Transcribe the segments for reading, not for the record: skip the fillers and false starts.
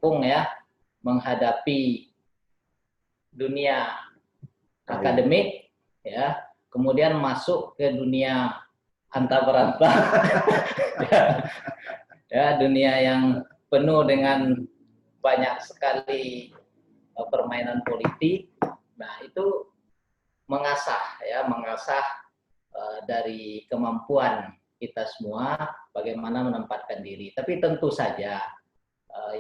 melengkung ya, menghadapi dunia akademik ya, kemudian masuk ke dunia anta beranta ya, dunia yang penuh dengan banyak sekali permainan politik. Nah, itu mengasah dari kemampuan kita semua bagaimana menempatkan diri. Tapi tentu saja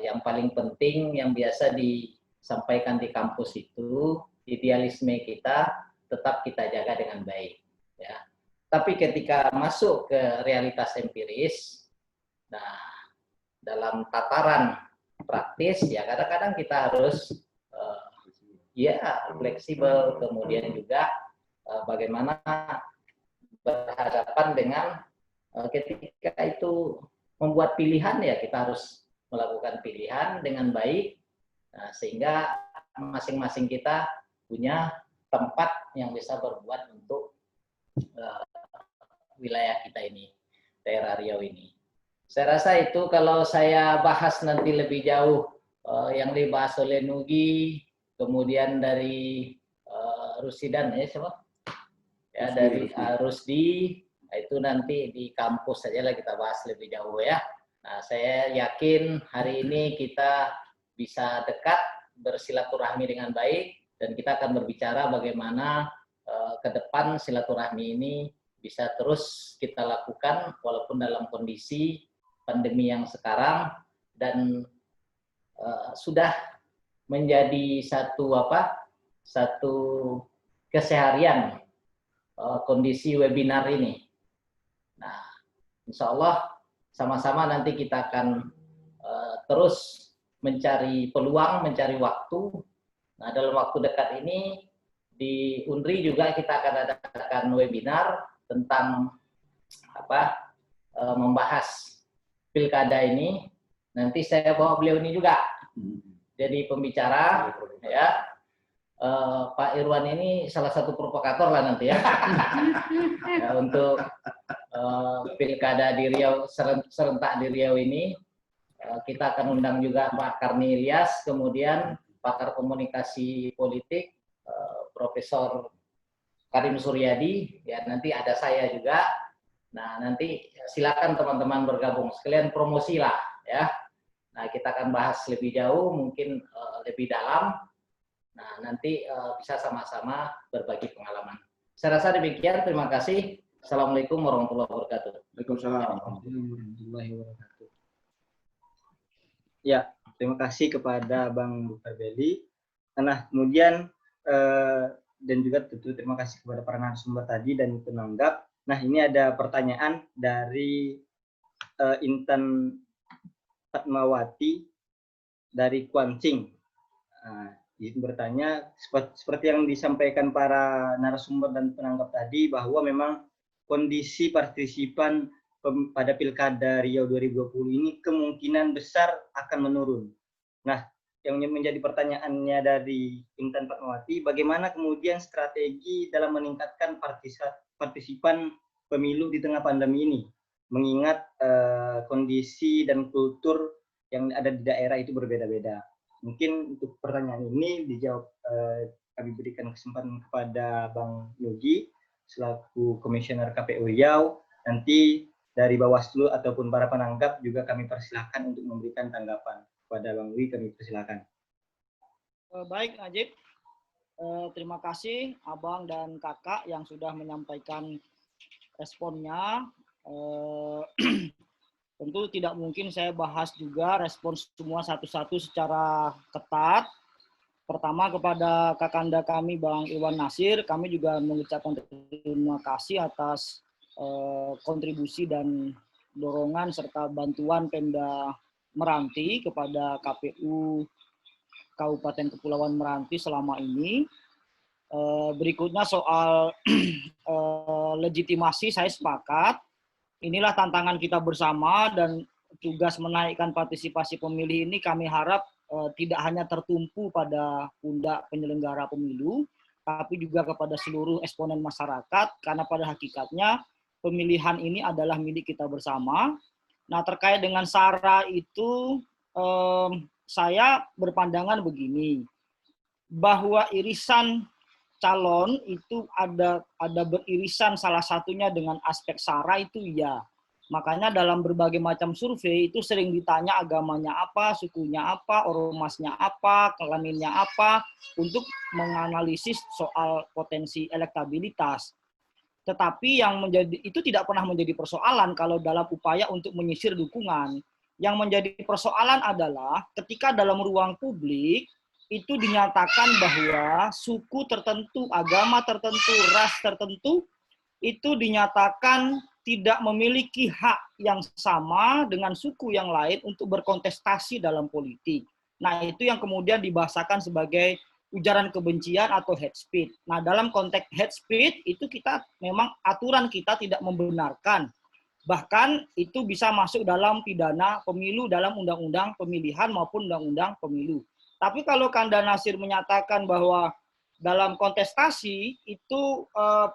yang paling penting yang biasa disampaikan di kampus itu, idealisme kita tetap kita jaga dengan baik ya. Tapi ketika masuk ke realitas empiris, nah dalam tataran praktis ya kadang-kadang kita harus fleksibel, kemudian juga bagaimana berhadapan dengan ketika itu membuat pilihan ya kita harus melakukan pilihan dengan baik, sehingga masing-masing kita punya tempat yang bisa berbuat untuk wilayah kita ini, daerah Riau ini. Saya rasa itu kalau saya bahas nanti lebih jauh yang dibahas oleh Nugi, kemudian dari Rusidan ya siapa? Ya dari Rusdi, itu nanti di kampus saja lah kita bahas lebih jauh ya. Nah, saya yakin hari ini kita bisa dekat bersilaturahmi dengan baik dan kita akan berbicara bagaimana ke depan silaturahmi ini bisa terus kita lakukan walaupun dalam kondisi pandemi yang sekarang dan sudah menjadi satu keseharian kondisi webinar ini. Nah, insya Allah sama-sama nanti kita akan terus mencari peluang, mencari waktu. Nah, dalam waktu dekat ini di Unri juga kita akan adakan webinar tentang membahas pilkada ini. Nanti saya bawa beliau ini juga jadi pembicara ya. Pak Irwan ini salah satu provokator lah nanti ya, ya untuk pilkada di Riau, serentak di Riau ini. Kita akan undang juga Pak Karni Ilyas, kemudian pakar komunikasi politik Profesor Karim Suryadi, ya nanti ada saya juga. Nah nanti silakan teman-teman bergabung, sekalian promosi lah ya. Nah kita akan bahas lebih jauh, mungkin lebih dalam. Nah, nanti bisa sama-sama berbagi pengalaman. Saya rasa demikian. Terima kasih. Assalamualaikum warahmatullahi wabarakatuh. Waalaikumsalam warahmatullahi wabarakatuh. Ya, terima kasih kepada Bang Bukarbeli. Nah, kemudian dan juga tentu terima kasih kepada para narasumber tadi dan penanggap. Nah, ini ada pertanyaan dari Intan Fatmawati dari Kuancing. Bertanya seperti yang disampaikan para narasumber dan penanggap tadi, bahwa memang kondisi partisipan pada Pilkada Riau 2020 ini kemungkinan besar akan menurun. Nah, yang menjadi pertanyaannya dari Intan Fatmawati, bagaimana kemudian strategi dalam meningkatkan partisipan pemilu di tengah pandemi ini, mengingat kondisi dan kultur yang ada di daerah itu berbeda-beda. Mungkin untuk pertanyaan ini dijawab, kami berikan kesempatan kepada Bang Nugi selaku Komisioner KPU Riau. Nanti dari Bawaslu ataupun para penanggap juga kami persilahkan untuk memberikan tanggapan. Kepada Bang Nugi kami persilahkan. Baik Najib, terima kasih Abang dan Kakak yang sudah menyampaikan responnya. Tentu tidak mungkin saya bahas juga respons semua satu-satu secara ketat. Pertama kepada kakanda kami Bang Iwan Nasir, kami juga mengucapkan terima kasih atas kontribusi dan dorongan serta bantuan Pemda Meranti kepada KPU Kabupaten Kepulauan Meranti selama ini. Berikutnya soal legitimasi, saya sepakat. Inilah tantangan kita bersama dan tugas menaikkan partisipasi pemilih ini kami harap tidak hanya tertumpu pada pundak penyelenggara pemilu, tapi juga kepada seluruh eksponen masyarakat, karena pada hakikatnya pemilihan ini adalah milik kita bersama. Nah, terkait dengan SARA itu, saya berpandangan begini, bahwa irisan calon itu ada beririsan salah satunya dengan aspek sara itu ya. Makanya dalam berbagai macam survei itu sering ditanya agamanya apa, sukunya apa, ormasnya apa, kelaminnya apa, untuk menganalisis soal potensi elektabilitas. Tetapi yang itu tidak pernah menjadi persoalan kalau dalam upaya untuk menyisir dukungan. Yang menjadi persoalan adalah ketika dalam ruang publik itu dinyatakan bahwa suku tertentu, agama tertentu, ras tertentu itu dinyatakan tidak memiliki hak yang sama dengan suku yang lain untuk berkontestasi dalam politik. Nah, itu yang kemudian dibahasakan sebagai ujaran kebencian atau hate speech. Nah, dalam konteks hate speech itu kita memang aturan kita tidak membenarkan. Bahkan itu bisa masuk dalam pidana pemilu dalam undang-undang pemilihan maupun undang-undang pemilu. Tapi kalau Kanda Nasir menyatakan bahwa dalam kontestasi itu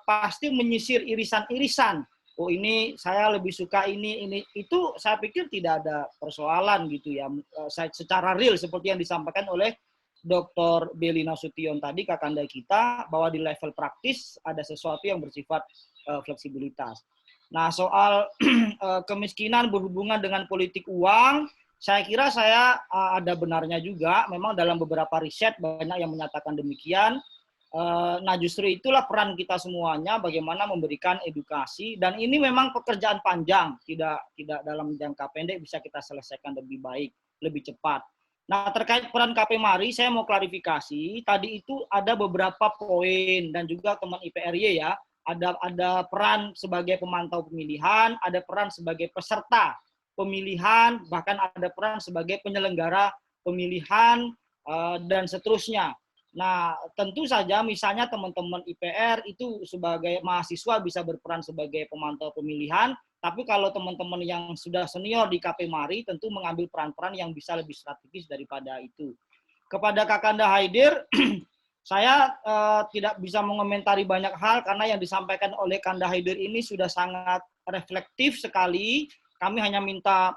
pasti menyisir irisan-irisan. Oh, ini saya lebih suka ini itu saya pikir tidak ada persoalan gitu ya. Secara real seperti yang disampaikan oleh Dr. Belly Nasution tadi, Kakanda kita, bahwa di level praktis ada sesuatu yang bersifat fleksibilitas. Nah, soal kemiskinan berhubungan dengan politik uang, saya kira saya ada benarnya juga. Memang dalam beberapa riset banyak yang menyatakan demikian. Nah, justru itulah peran kita semuanya bagaimana memberikan edukasi, dan ini memang pekerjaan panjang, tidak dalam jangka pendek bisa kita selesaikan lebih baik, lebih cepat. Nah, terkait peran KP Mari, saya mau klarifikasi. Tadi itu ada beberapa poin dan juga teman IPRY ya, ada peran sebagai pemantau pemilihan, ada peran sebagai peserta pemilihan, bahkan ada peran sebagai penyelenggara pemilihan dan seterusnya. Nah, tentu saja misalnya teman-teman IPR itu sebagai mahasiswa bisa berperan sebagai pemantau pemilihan, tapi kalau teman-teman yang sudah senior di KP Mari tentu mengambil peran-peran yang bisa lebih strategis daripada itu. Kepada Kakanda Haidir, saya tidak bisa mengomentari banyak hal karena yang disampaikan oleh Kanda Haidir ini sudah sangat reflektif sekali. Kami hanya minta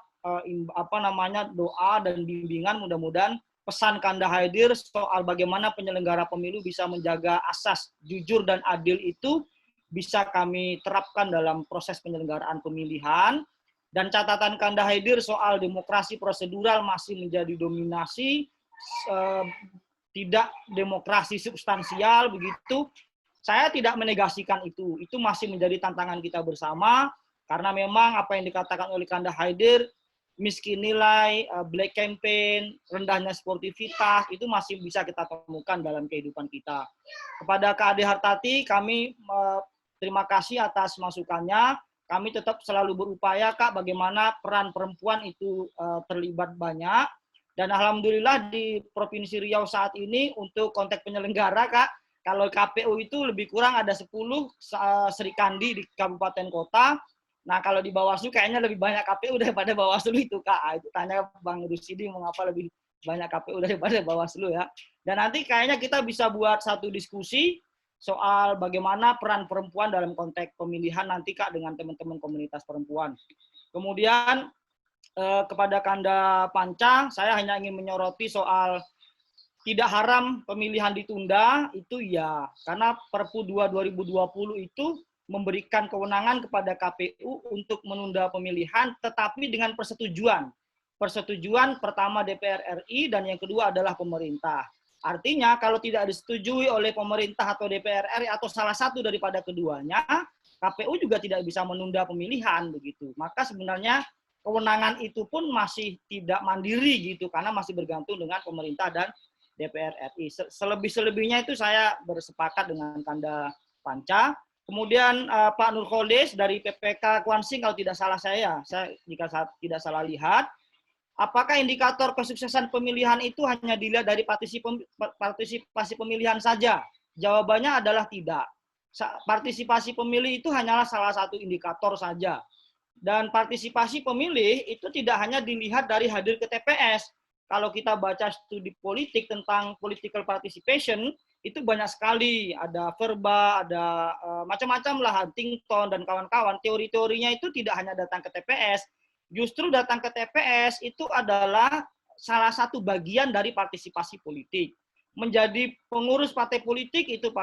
doa dan bimbingan, mudah-mudahan pesan Kanda Haidir soal bagaimana penyelenggara pemilu bisa menjaga asas jujur dan adil itu bisa kami terapkan dalam proses penyelenggaraan pemilihan. Dan catatan Kanda Haidir soal demokrasi prosedural masih menjadi dominasi, tidak demokrasi substansial begitu. Saya tidak menegasikan itu masih menjadi tantangan kita bersama, karena memang apa yang dikatakan oleh Kanda Haidir, miskin nilai, black campaign, rendahnya sportivitas, itu masih bisa kita temukan dalam kehidupan kita. Kepada Kak Ade Hartati, kami terima kasih atas masukannya. Kami tetap selalu berupaya, Kak, bagaimana peran perempuan itu terlibat banyak. Dan alhamdulillah di Provinsi Riau saat ini untuk konteks penyelenggara, Kak, kalau KPU itu lebih kurang ada 10 serikandi di kabupaten kota. Nah, kalau di Bawaslu kayaknya lebih banyak KPU daripada Bawaslu itu, Kak. Itu tanya Bang Rusidi mengapa lebih banyak KPU daripada Bawaslu ya. Dan nanti kayaknya kita bisa buat satu diskusi soal bagaimana peran perempuan dalam konteks pemilihan nanti, Kak, dengan teman-teman komunitas perempuan. Kemudian kepada Kanda Panca, saya hanya ingin menyoroti soal tidak haram pemilihan ditunda, itu ya. Karena Perpu 2 2020 itu memberikan kewenangan kepada KPU untuk menunda pemilihan, tetapi dengan persetujuan. Persetujuan pertama DPR RI dan yang kedua adalah pemerintah. Artinya kalau tidak disetujui oleh pemerintah atau DPR RI atau salah satu daripada keduanya, KPU juga tidak bisa menunda pemilihan begitu. Maka sebenarnya kewenangan itu pun masih tidak mandiri gitu, karena masih bergantung dengan pemerintah dan DPR RI. Selebih-selebihnya itu saya bersepakat dengan Kanda Panca. Kemudian Pak Nurholis dari PPK Kuansing, kalau tidak salah saya jika tidak salah lihat, apakah indikator kesuksesan pemilihan itu hanya dilihat dari partisipasi pemilihan saja? Jawabannya adalah tidak. Partisipasi pemilih itu hanyalah salah satu indikator saja. Dan partisipasi pemilih itu tidak hanya dilihat dari hadir ke TPS. Kalau kita baca studi politik tentang political participation, itu banyak sekali, ada Verba, ada macam-macam lah, Huntington dan kawan-kawan. Teori-teorinya itu tidak hanya datang ke TPS, justru datang ke TPS itu adalah salah satu bagian dari partisipasi politik. Menjadi pengurus partai politik itu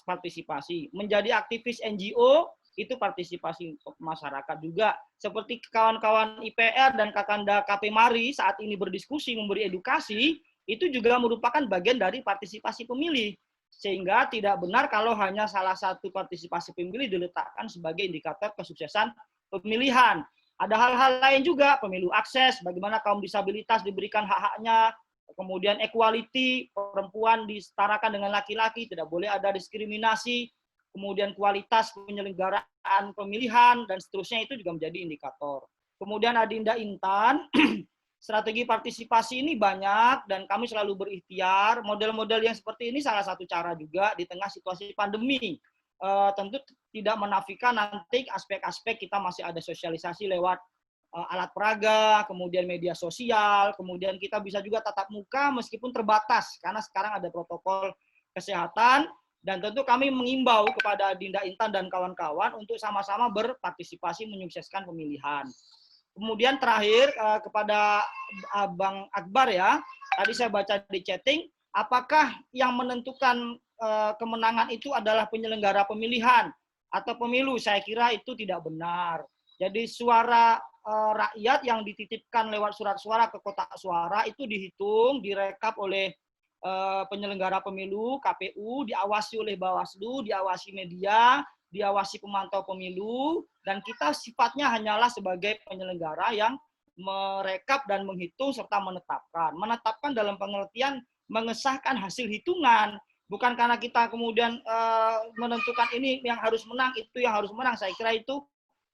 partisipasi. Menjadi aktivis NGO itu partisipasi masyarakat juga. Seperti kawan-kawan IPR dan Kakanda KP Mari saat ini berdiskusi memberi edukasi, itu juga merupakan bagian dari partisipasi pemilih. Sehingga tidak benar kalau hanya salah satu partisipasi pemilih diletakkan sebagai indikator kesuksesan pemilihan. Ada hal-hal lain juga, pemilu akses, bagaimana kaum disabilitas diberikan hak-haknya, kemudian equality, perempuan disetarakan dengan laki-laki, tidak boleh ada diskriminasi, kemudian kualitas penyelenggaraan pemilihan, dan seterusnya itu juga menjadi indikator. Kemudian Adinda Intan, strategi partisipasi ini banyak, dan kami selalu berikhtiar. Model-model yang seperti ini salah satu cara juga di tengah situasi pandemi. Tentu tidak menafikan nanti aspek-aspek kita masih ada sosialisasi lewat alat peraga, kemudian media sosial, kemudian kita bisa juga tatap muka meskipun terbatas, karena sekarang ada protokol kesehatan, dan tentu kami mengimbau kepada Dinda Intan dan kawan-kawan untuk sama-sama berpartisipasi menyukseskan pemilihan. Kemudian terakhir kepada Bang Akbar ya, tadi saya baca di chatting, apakah yang menentukan kemenangan itu adalah penyelenggara pemilihan atau pemilu? Saya kira itu tidak benar. Jadi suara rakyat yang dititipkan lewat surat suara ke kotak suara itu dihitung, direkap oleh penyelenggara pemilu, KPU, diawasi oleh Bawaslu, diawasi media, diawasi pemantau pemilu, dan kita sifatnya hanyalah sebagai penyelenggara yang merekap dan menghitung serta menetapkan. Menetapkan dalam pengertian mengesahkan hasil hitungan, bukan karena kita kemudian menentukan ini yang harus menang, itu yang harus menang. Saya kira itu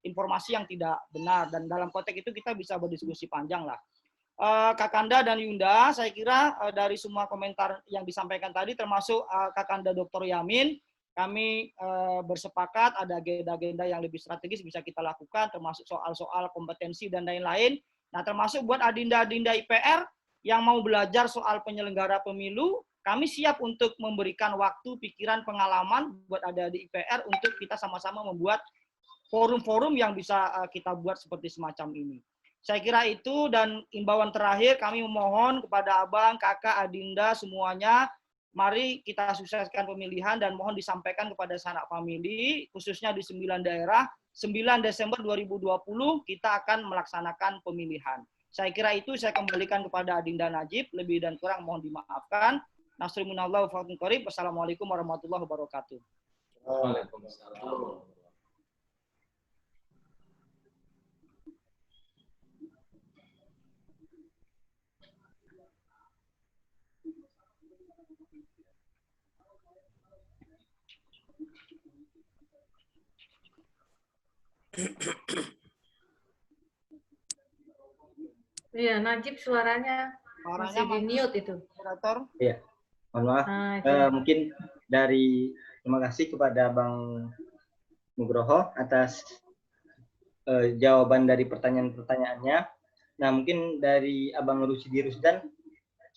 informasi yang tidak benar, dan dalam konteks itu kita bisa berdiskusi panjang lah. Kakanda dan Yunda, saya kira dari semua komentar yang disampaikan tadi, termasuk Kakanda Dr. Yamin, kami bersepakat ada agenda-agenda yang lebih strategis bisa kita lakukan, termasuk soal-soal kompetensi dan lain-lain. Nah, termasuk buat adinda-adinda IPR yang mau belajar soal penyelenggara pemilu, kami siap untuk memberikan waktu, pikiran, pengalaman buat adik-adik IPR untuk kita sama-sama membuat forum-forum yang bisa kita buat seperti semacam ini. Saya kira itu, dan imbauan terakhir kami memohon kepada abang, kakak, adinda semuanya, mari kita sukseskan pemilihan dan mohon disampaikan kepada sanak famili, khususnya di 9 daerah, 9 Desember 2020 kita akan melaksanakan pemilihan. Saya kira itu, saya kembalikan kepada Adinda Najib, lebih dan kurang mohon dimaafkan. Nasrullah wa fathul qarib. Wassalamualaikum warahmatullahi wabarakatuh. Waalaikumsalam. Iya, Najib suaranya masih di mute itu. Moderator. Iya, mohon maaf. Mungkin terima kasih kepada Bang Nugroho atas jawaban dari pertanyaan-pertanyaannya. Nah, mungkin dari Abang Rusidi Rusdan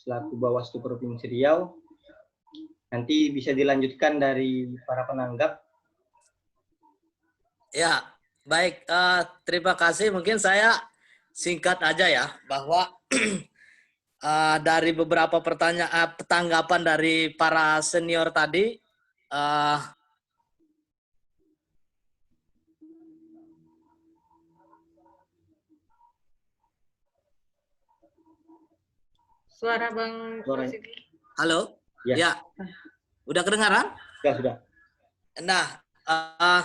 selaku Bawaslu Provinsi Riau, nanti bisa dilanjutkan dari para penanggap. Ya, baik. Terima kasih. Mungkin saya singkat aja ya, bahwa dari beberapa tanggapan dari para senior tadi, suara Bang Rusidi. Halo? Ya. Ya. Udah kedengaran? Ya, sudah. Nah,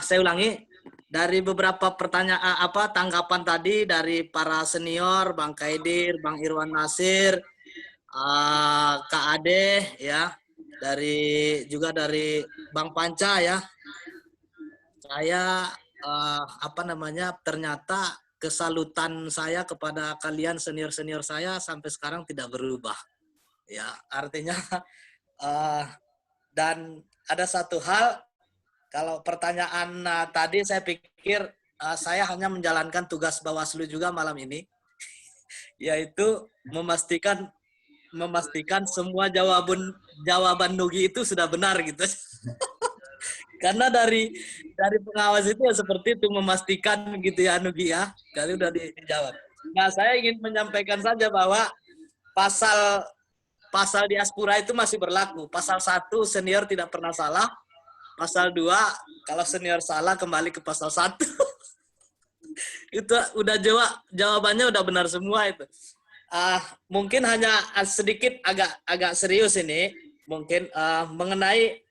saya ulangi. Dari beberapa tanggapan tadi dari para senior, Bang Kaidir, Bang Irwan Nasir, Kak Ade, ya, juga dari Bang Panca, ya. Saya ternyata kesalutan saya kepada kalian senior-senior saya sampai sekarang tidak berubah. Ya, artinya dan ada satu hal. Kalau pertanyaan tadi saya pikir saya hanya menjalankan tugas Bawaslu juga malam ini, yaitu memastikan semua jawaban Nugi itu sudah benar gitu. Karena dari pengawas itu ya seperti itu, memastikan gitu ya Nugi ya, kali udah dijawab. Nah, saya ingin menyampaikan saja bahwa pasal di Aspura itu masih berlaku. Pasal 1 senior tidak pernah salah. Pasal 2 kalau senior salah kembali ke pasal 1. Itu udah jawabannya udah benar semua itu. Mungkin hanya sedikit agak serius ini mungkin mengenai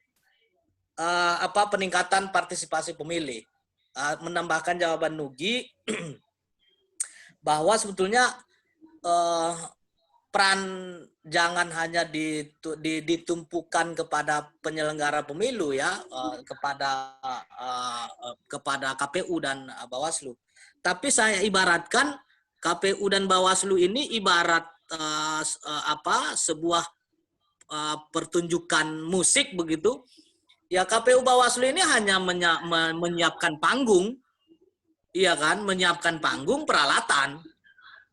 peningkatan partisipasi pemilih. Menambahkan jawaban Nugi bahwa sebetulnya peran jangan hanya ditumpukan kepada penyelenggara pemilu ya, kepada KPU dan Bawaslu. Tapi saya ibaratkan KPU dan Bawaslu ini ibarat sebuah pertunjukan musik begitu. Ya KPU Bawaslu ini hanya menyiapkan panggung, iya kan, menyiapkan panggung peralatan.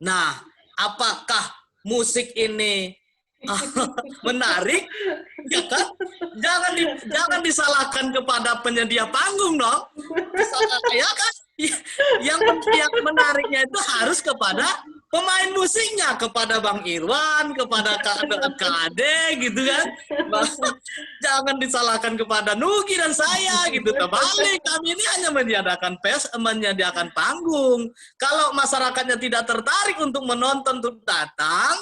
Nah, apakah musik ini menarik? Ya kan? Jangan disalahkan kepada penyedia panggung dong. Ya kan? Yang menariknya itu harus kepada pemain musiknya, kepada Bang Irwan, kepada Kak Ade gitu kan. Jangan disalahkan kepada Nugi dan saya gitu. Terbalik, kami ini hanya menyediakan panggung. Kalau masyarakatnya tidak tertarik untuk menonton, untuk datang,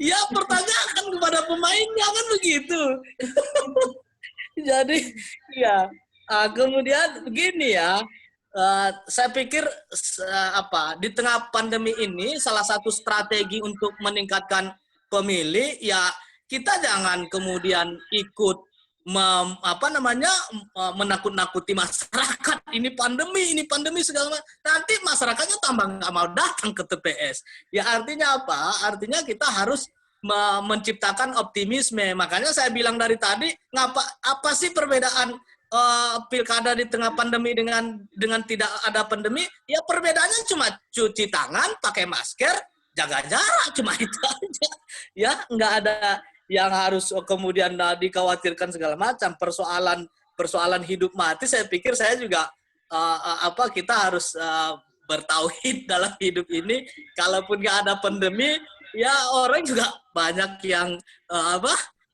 ya pertanyakan kepada pemainnya kan begitu. Jadi ya kemudian begini ya. Saya pikir di tengah pandemi ini salah satu strategi untuk meningkatkan pemilih ya kita jangan kemudian ikut menakut-nakuti masyarakat ini pandemi segala macam. Nanti masyarakatnya tambah nggak mau datang ke TPS. Ya artinya apa? Artinya kita harus menciptakan optimisme. Makanya saya bilang dari tadi apa sih perbedaan pilkada di tengah pandemi dengan tidak ada pandemi? Ya perbedaannya cuma cuci tangan, pakai masker, jaga jarak, cuma itu aja. Ya nggak ada yang harus kemudian dikhawatirkan segala macam. Persoalan hidup mati saya pikir saya juga kita harus bertauhid dalam hidup ini. Kalaupun nggak ada pandemi, ya orang juga banyak yang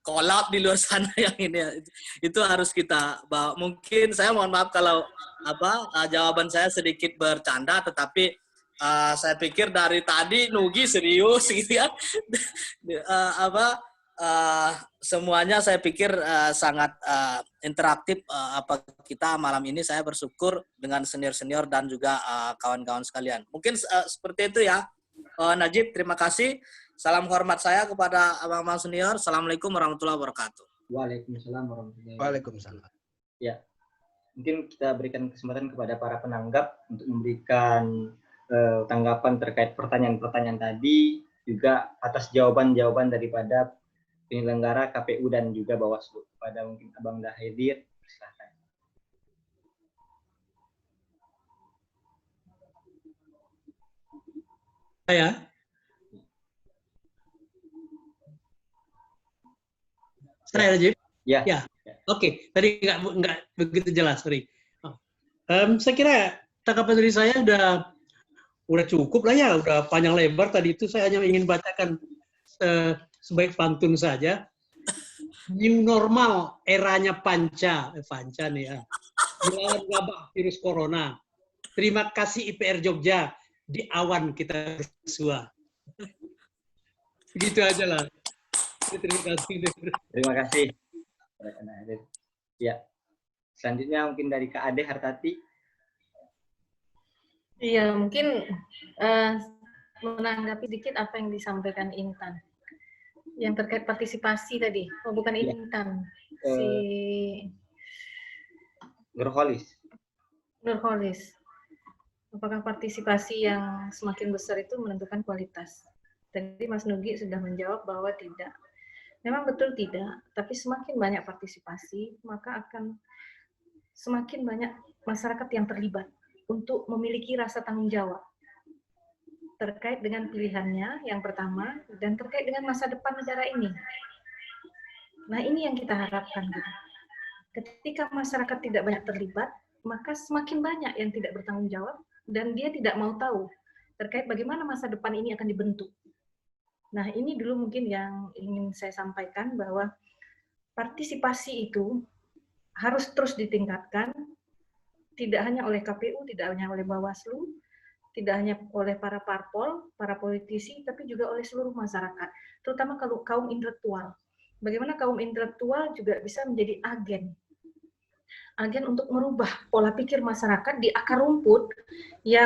kolab di luar sana yang ini itu harus kita bawa. Mungkin saya mohon maaf kalau jawaban saya sedikit bercanda, tetapi saya pikir dari tadi Nugi serius gitu ya. Semuanya saya pikir sangat interaktif. Kita malam ini saya bersyukur dengan senior-senior dan juga kawan-kawan sekalian. Mungkin seperti itu ya. Najib, terima kasih. Salam hormat saya kepada abang-abang senior. Assalamualaikum warahmatullahi wabarakatuh. Waalaikumsalam warahmatullahi wabarakatuh. Waalaikumsalam. Ya, mungkin kita berikan kesempatan kepada para penanggap untuk memberikan tanggapan terkait pertanyaan-pertanyaan tadi, juga atas jawaban-jawaban daripada penyelenggara KPU dan juga Bawaslu. Pada mungkin Abang Dahidir, silakan. Saya Najib? Ya. Oke. Tadi nggak begitu jelas, sorry. Saya kira tanggapan dari saya udah cukup lah ya, udah panjang lebar. Tadi itu saya hanya ingin bacakan sebaik pantun saja. New normal, eranya panca nih ya. Melawan wabah virus corona. Terima kasih IPR Jogja, di awan kita bersua. Begitu aja lah. Terima kasih. Terima kasih. Ya. Selanjutnya mungkin dari Kak Ade Hartati. Iya, mungkin menanggapi sedikit apa yang disampaikan Intan. Yang terkait partisipasi tadi. Oh, bukan Ya. Intan. Nurholis. Apakah partisipasi yang semakin besar itu menentukan kualitas? Tadi Mas Nugi sudah menjawab bahwa tidak. Memang betul tidak, tapi semakin banyak partisipasi, maka akan semakin banyak masyarakat yang terlibat untuk memiliki rasa tanggung jawab terkait dengan pilihannya yang pertama, dan terkait dengan masa depan negara ini. Nah, ini yang kita harapkan. Ketika masyarakat tidak banyak terlibat, maka semakin banyak yang tidak bertanggung jawab, dan dia tidak mau tahu terkait bagaimana masa depan ini akan dibentuk. Nah, ini dulu mungkin yang ingin saya sampaikan, bahwa partisipasi itu harus terus ditingkatkan, tidak hanya oleh KPU, tidak hanya oleh Bawaslu, tidak hanya oleh para parpol, para politisi, tapi juga oleh seluruh masyarakat, terutama kalau kaum intelektual. Bagaimana kaum intelektual juga bisa menjadi agen untuk merubah pola pikir masyarakat di akar rumput yang